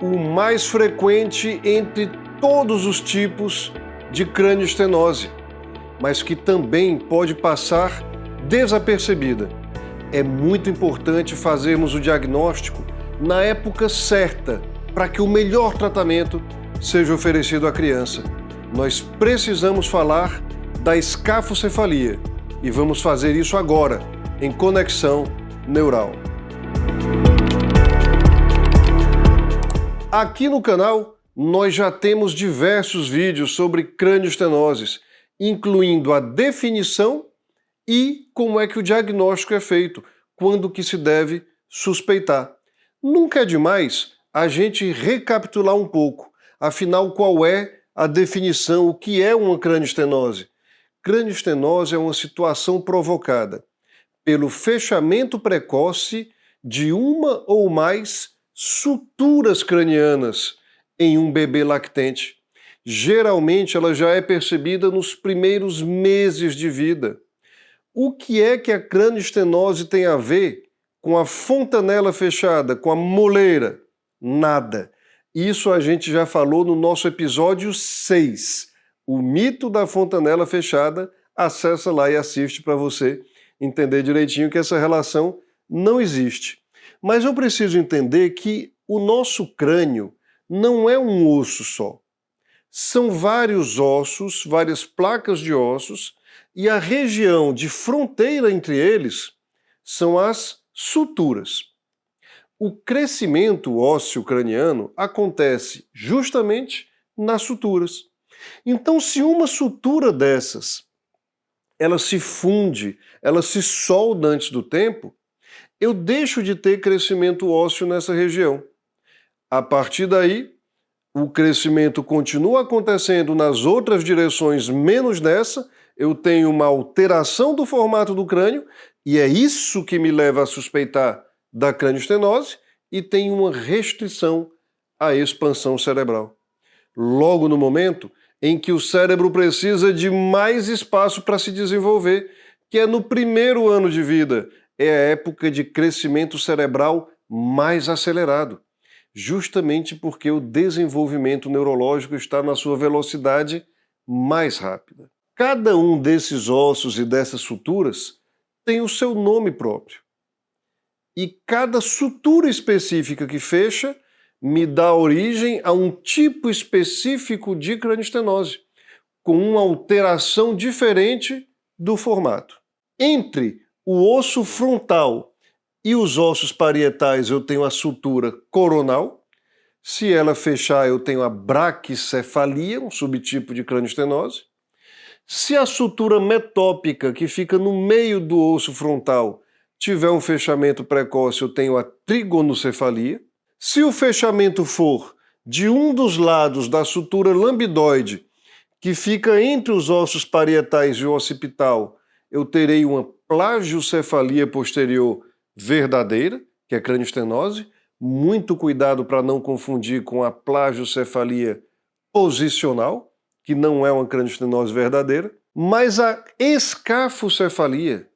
o mais frequente entre todos os tipos de cranioestenose, mas que também pode passar desapercebida. É muito importante fazermos o diagnóstico na época certa para que o melhor tratamento seja oferecido à criança. Nós precisamos falar da escafocefalia e vamos fazer isso agora em Conexão Neural. Aqui no canal nós já temos diversos vídeos sobre cranioestenoses, incluindo a definição e como é que o diagnóstico é feito, quando que se deve suspeitar. Nunca é demais a gente recapitular um pouco, afinal qual é a definição, o que é uma cranioestenose? Cranioestenose é uma situação provocada pelo fechamento precoce de uma ou mais suturas cranianas em um bebê lactente. Geralmente ela já é percebida nos primeiros meses de vida. O que é que a cranioestenose tem a ver com a fontanela fechada, com a moleira? Nada. Isso a gente já falou no nosso episódio 6, o mito da fontanela fechada. Acessa lá e assiste para você entender direitinho que essa relação não existe. Mas eu preciso entender que o nosso crânio não é um osso só. São vários ossos, várias placas de ossos, e a região de fronteira entre eles são as suturas. O crescimento ósseo craniano acontece justamente nas suturas. Então, se uma sutura dessas, ela se funde, ela se solda antes do tempo, eu deixo de ter crescimento ósseo nessa região. A partir daí, o crescimento continua acontecendo nas outras direções, menos nessa. Eu tenho uma alteração do formato do crânio, e é isso que me leva a suspeitar da cranioestenose, e tem uma restrição à expansão cerebral. Logo no momento em que o cérebro precisa de mais espaço para se desenvolver, que é no primeiro ano de vida, é a época de crescimento cerebral mais acelerado, justamente porque o desenvolvimento neurológico está na sua velocidade mais rápida. Cada um desses ossos e dessas suturas tem o seu nome próprio. E cada sutura específica que fecha me dá origem a um tipo específico de cranioestenose, com uma alteração diferente do formato. Entre o osso frontal e os ossos parietais eu tenho a sutura coronal. Se ela fechar, eu tenho a braquicefalia, um subtipo de cranioestenose. Se a sutura metópica, que fica no meio do osso frontal, tiver um fechamento precoce, eu tenho a trigonocefalia. Se o fechamento for de um dos lados da sutura lambidoide, que fica entre os ossos parietais e o occipital, eu terei uma plagiocefalia posterior verdadeira, que é cranioestenose. Muito cuidado para não confundir com a plagiocefalia posicional, que não é uma cranioestenose verdadeira. Mas a escafocefalia,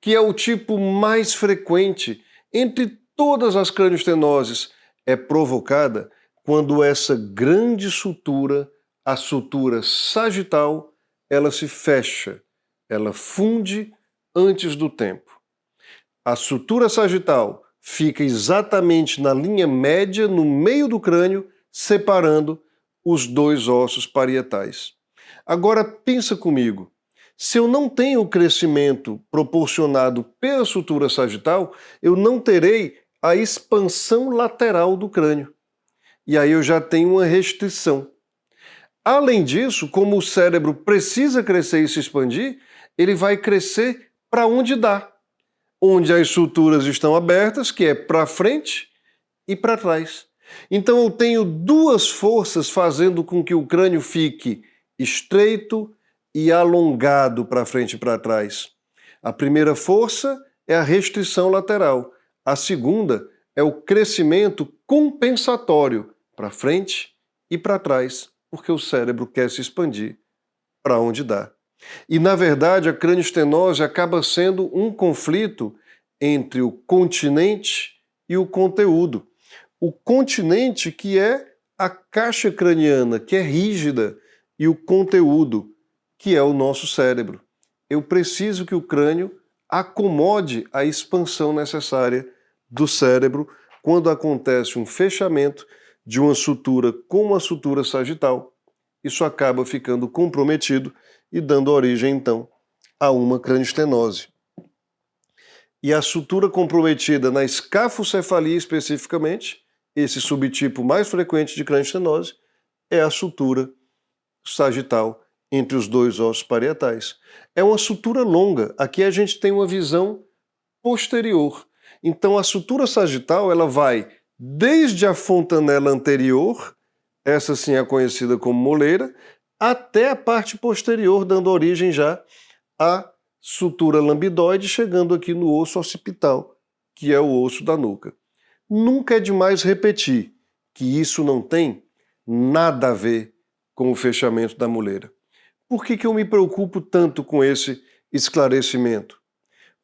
que é o tipo mais frequente entre todas as cranioestenoses, é provocada quando essa grande sutura, a sutura sagital, ela se fecha, ela funde antes do tempo. A sutura sagital fica exatamente na linha média, no meio do crânio, separando os dois ossos parietais. Agora pensa comigo, se eu não tenho o crescimento proporcionado pela sutura sagital, eu não terei a expansão lateral do crânio. E aí eu já tenho uma restrição. Além disso, como o cérebro precisa crescer e se expandir, ele vai crescer para onde dá. Onde as suturas estão abertas, que é para frente e para trás. Então eu tenho duas forças fazendo com que o crânio fique estreito e alongado para frente e para trás. A primeira força é a restrição lateral. A segunda é o crescimento compensatório para frente e para trás, porque o cérebro quer se expandir para onde dá. E, na verdade, a cranioestenose acaba sendo um conflito entre o continente e o conteúdo. o continente, que é a caixa craniana, que é rígida, e o conteúdo, que é o nosso cérebro. Eu preciso que o crânio acomode a expansão necessária do cérebro quando acontece um fechamento de uma sutura como a sutura sagital. Isso acaba ficando comprometido e dando origem, então, a uma cranioestenose. E a sutura comprometida na escafocefalia especificamente, esse subtipo mais frequente de cranioestenose, é a sutura sagital entre os dois ossos parietais. É uma sutura longa. Aqui a gente tem uma visão posterior. Então a sutura sagital ela vai desde a fontanela anterior, essa sim é conhecida como moleira, até a parte posterior, dando origem já à sutura lambidoide, chegando aqui no osso occipital, que é o osso da nuca. Nunca é demais repetir que isso não tem nada a ver com o fechamento da moleira. Por que eu me preocupo tanto com esse esclarecimento?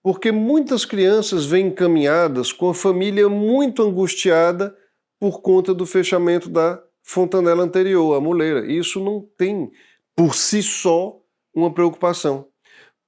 Porque muitas crianças vêm encaminhadas com a família muito angustiada por conta do fechamento da fontanela anterior, a moleira. Isso não tem, por si só, uma preocupação.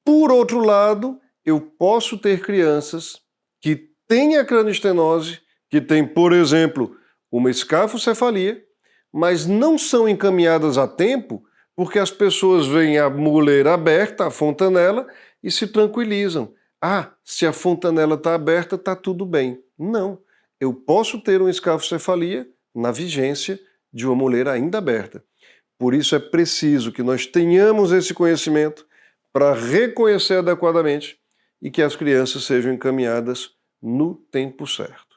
Por outro lado, eu posso ter crianças que têm a cranioestenose, que têm, por exemplo, uma escafocefalia, mas não são encaminhadas a tempo porque as pessoas veem a moleira aberta, a fontanela, e se tranquilizam. Ah, se a fontanela está aberta, está tudo bem. Não. Eu posso ter uma escafocefalia na vigência de uma moleira ainda aberta. Por isso é preciso que nós tenhamos esse conhecimento para reconhecer adequadamente e que as crianças sejam encaminhadas no tempo certo.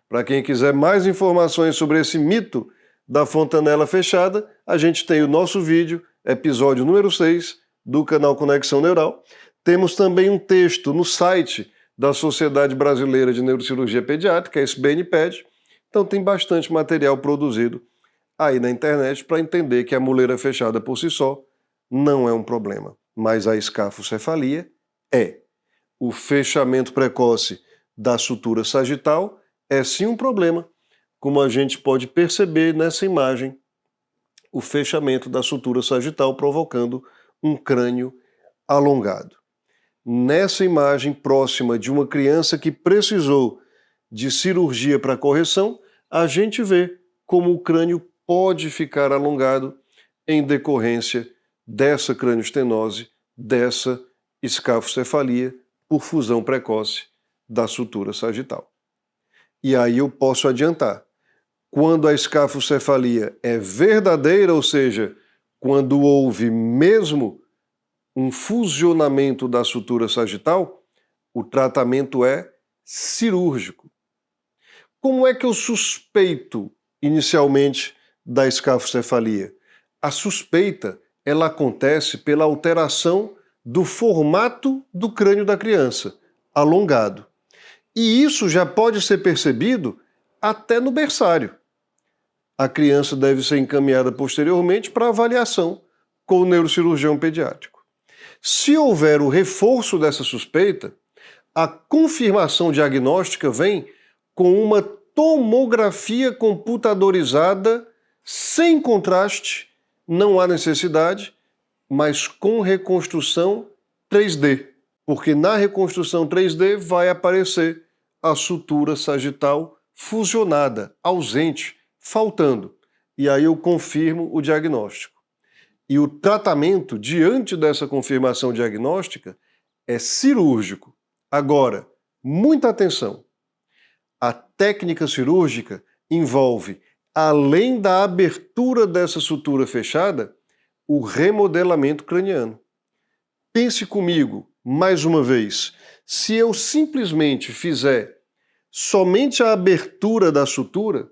Para quem quiser mais informações sobre esse mito da fontanela fechada, a gente tem o nosso vídeo, episódio número 6, do canal Conexão Neural. Temos também um texto no site da Sociedade Brasileira de Neurocirurgia Pediátrica, a SBNPED. Então tem bastante material produzido aí na internet para entender que a moleira fechada por si só não é um problema. Mas a escafocefalia é. O fechamento precoce da sutura sagital é sim um problema, como a gente pode perceber nessa imagem, o fechamento da sutura sagital provocando um crânio alongado. Nessa imagem próxima de uma criança que precisou de cirurgia para correção, a gente vê como o crânio pode ficar alongado em decorrência dessa cranioestenose, dessa escafocefalia por fusão precoce da sutura sagital. E aí eu posso adiantar. Quando a escafocefalia é verdadeira, ou seja, quando houve mesmo um fusionamento da sutura sagital, o tratamento é cirúrgico. Como é que eu suspeito inicialmente da escafocefalia? A suspeita ela acontece pela alteração do formato do crânio da criança, alongado. E isso já pode ser percebido até no berçário. A criança deve ser encaminhada posteriormente para avaliação com o neurocirurgião pediátrico. Se houver o reforço dessa suspeita, a confirmação diagnóstica vem com uma tomografia computadorizada sem contraste, não há necessidade, mas com reconstrução 3D, porque na reconstrução 3D vai aparecer a sutura sagital fusionada, ausente, faltando. E aí eu confirmo o diagnóstico. E o tratamento diante dessa confirmação diagnóstica é cirúrgico. Agora, muita atenção. A técnica cirúrgica envolve, além da abertura dessa sutura fechada, o remodelamento craniano. Pense comigo, mais uma vez, se eu simplesmente fizer somente a abertura da sutura,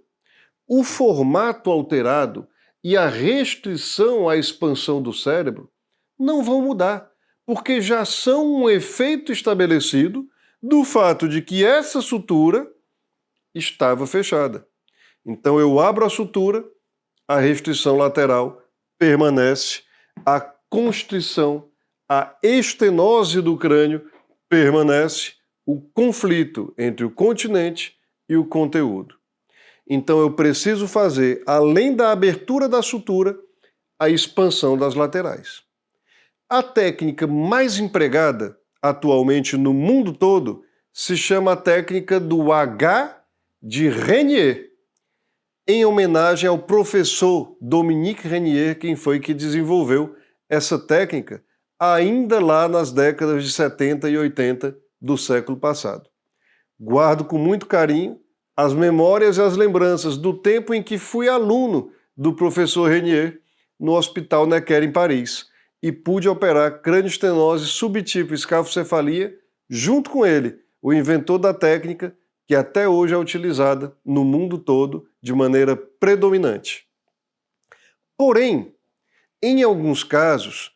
o formato alterado e a restrição à expansão do cérebro não vão mudar, porque já são um efeito estabelecido do fato de que essa sutura estava fechada. Então eu abro a sutura, a restrição lateral permanece, a constrição, a estenose do crânio permanece, o conflito entre o continente e o conteúdo. Então eu preciso fazer, além da abertura da sutura, a expansão das laterais. A técnica mais empregada atualmente no mundo todo se chama a técnica do H de Renier, em homenagem ao professor Dominique Renier, quem foi que desenvolveu essa técnica ainda lá nas décadas de 70 e 80 do século passado. Guardo com muito carinho as memórias e as lembranças do tempo em que fui aluno do professor Renier no Hospital Necker em Paris e pude operar crânioestenose subtipo escafocefalia junto com ele, o inventor da técnica que até hoje é utilizada no mundo todo de maneira predominante. Porém, em alguns casos,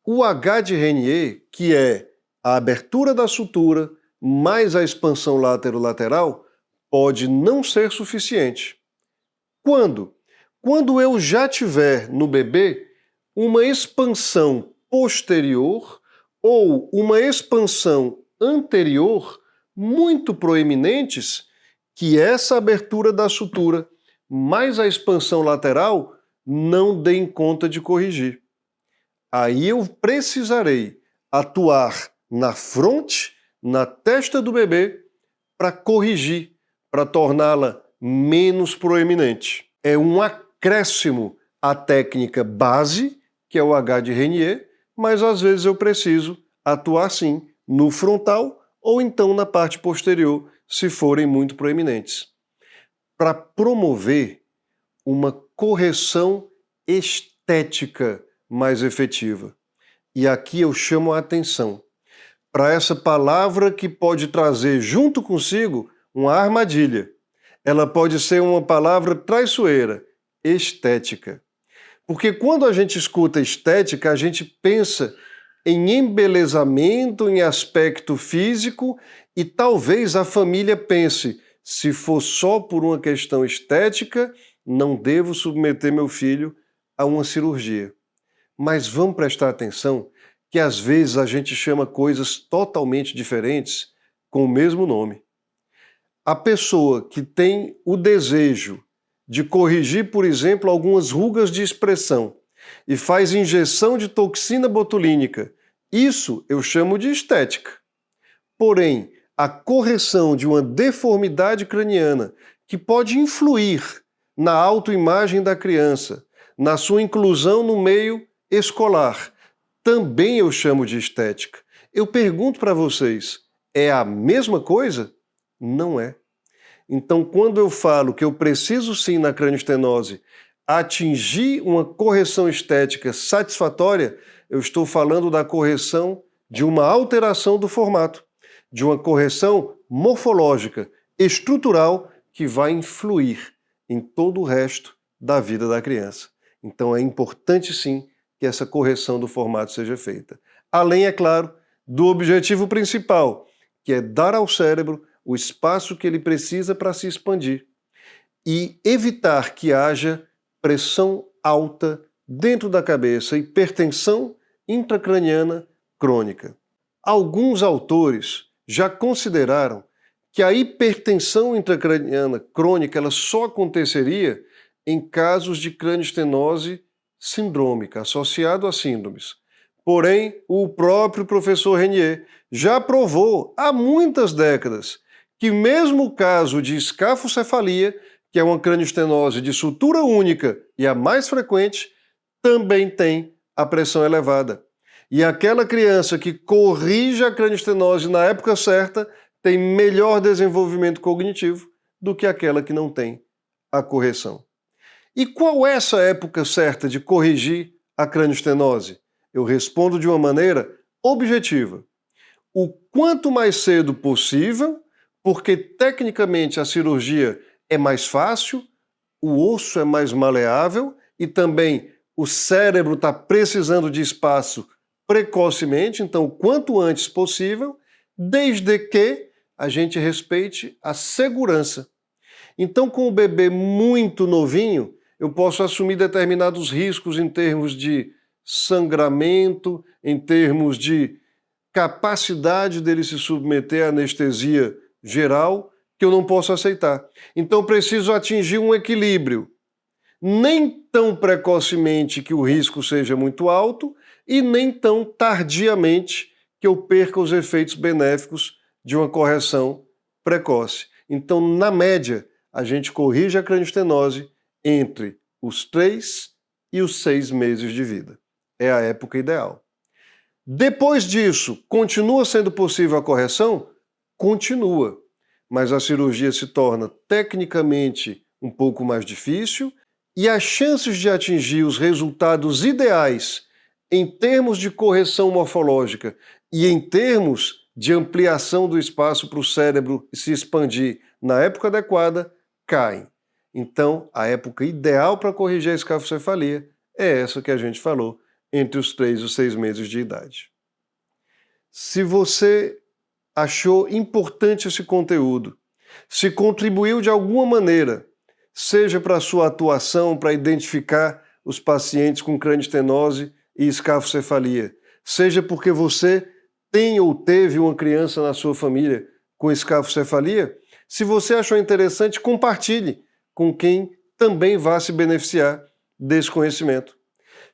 o H de Renier, que é a abertura da sutura mais a expansão laterolateral, pode não ser suficiente. Quando? Quando eu já tiver no bebê uma expansão posterior ou uma expansão anterior muito proeminentes, que essa abertura da sutura mais a expansão lateral não deem conta de corrigir. Aí eu precisarei atuar na fronte, na testa do bebê, para corrigir, para torná-la menos proeminente. É um acréscimo à técnica base, que é o H de Renier, mas às vezes eu preciso atuar sim no frontal ou então na parte posterior, se forem muito proeminentes, para promover uma correção estética mais efetiva. E aqui eu chamo a atenção para essa palavra que pode trazer junto consigo uma armadilha. Ela pode ser uma palavra traiçoeira, estética. Porque quando a gente escuta estética, a gente pensa em embelezamento, em aspecto físico, e talvez a família pense, se for só por uma questão estética, não devo submeter meu filho a uma cirurgia. Mas vamos prestar atenção que às vezes a gente chama coisas totalmente diferentes com o mesmo nome. A pessoa que tem o desejo de corrigir, por exemplo, algumas rugas de expressão e faz injeção de toxina botulínica, isso eu chamo de estética. Porém, a correção de uma deformidade craniana que pode influir na autoimagem da criança, na sua inclusão no meio escolar, também eu chamo de estética. Eu pergunto para vocês, é a mesma coisa? Não é. Então, quando eu falo que eu preciso sim na crânioestenose atingir uma correção estética satisfatória, eu estou falando da correção de uma alteração do formato, de uma correção morfológica, estrutural, que vai influir em todo o resto da vida da criança. Então é importante sim que essa correção do formato seja feita. Além, é claro, do objetivo principal, que é dar ao cérebro o espaço que ele precisa para se expandir e evitar que haja pressão alta dentro da cabeça, hipertensão intracraniana crônica. Alguns autores já consideraram que a hipertensão intracraniana crônica ela só aconteceria em casos de crânioestenose sindrômica, associado a síndromes. Porém, o próprio professor Renier já provou há muitas décadas que mesmo o caso de escafocefalia, que é uma crânioestenose de sutura única e a mais frequente, também tem a pressão elevada. E aquela criança que corrige a crânioestenose na época certa tem melhor desenvolvimento cognitivo do que aquela que não tem a correção. E qual é essa época certa de corrigir a crânioestenose? Eu respondo de uma maneira objetiva. O quanto mais cedo possível, porque tecnicamente a cirurgia é mais fácil, o osso é mais maleável e também o cérebro está precisando de espaço precocemente, então quanto antes possível, desde que a gente respeite a segurança. Então, com o bebê muito novinho, eu posso assumir determinados riscos em termos de sangramento, em termos de capacidade dele se submeter à anestesia geral, que eu não posso aceitar. Então preciso atingir um equilíbrio. Nem tão precocemente que o risco seja muito alto e nem tão tardiamente que eu perca os efeitos benéficos de uma correção precoce. Então, na média, a gente corrige a cranioestenose entre os 3 e os 6 meses de vida. É a época ideal. Depois disso, continua sendo possível a correção? Continua. Mas a cirurgia se torna tecnicamente um pouco mais difícil e as chances de atingir os resultados ideais em termos de correção morfológica e em termos de ampliação do espaço para o cérebro se expandir na época adequada, caem. Então, a época ideal para corrigir a escafocefalia é essa que a gente falou, entre os 3 e os 6 meses de idade. Se você achou importante esse conteúdo, se contribuiu de alguma maneira, seja para a sua atuação, para identificar os pacientes com cranioestenose e escafocefalia, seja porque você tem ou teve uma criança na sua família com escafocefalia, se você achou interessante, compartilhe com quem também vá se beneficiar desse conhecimento.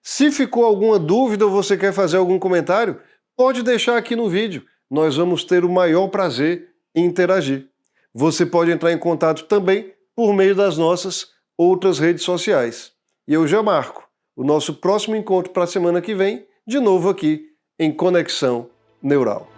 Se ficou alguma dúvida ou você quer fazer algum comentário, pode deixar aqui no vídeo. Nós vamos ter o maior prazer em interagir. Você pode entrar em contato também por meio das nossas outras redes sociais. E eu já marco o nosso próximo encontro para a semana que vem, de novo aqui em Conexão Neural.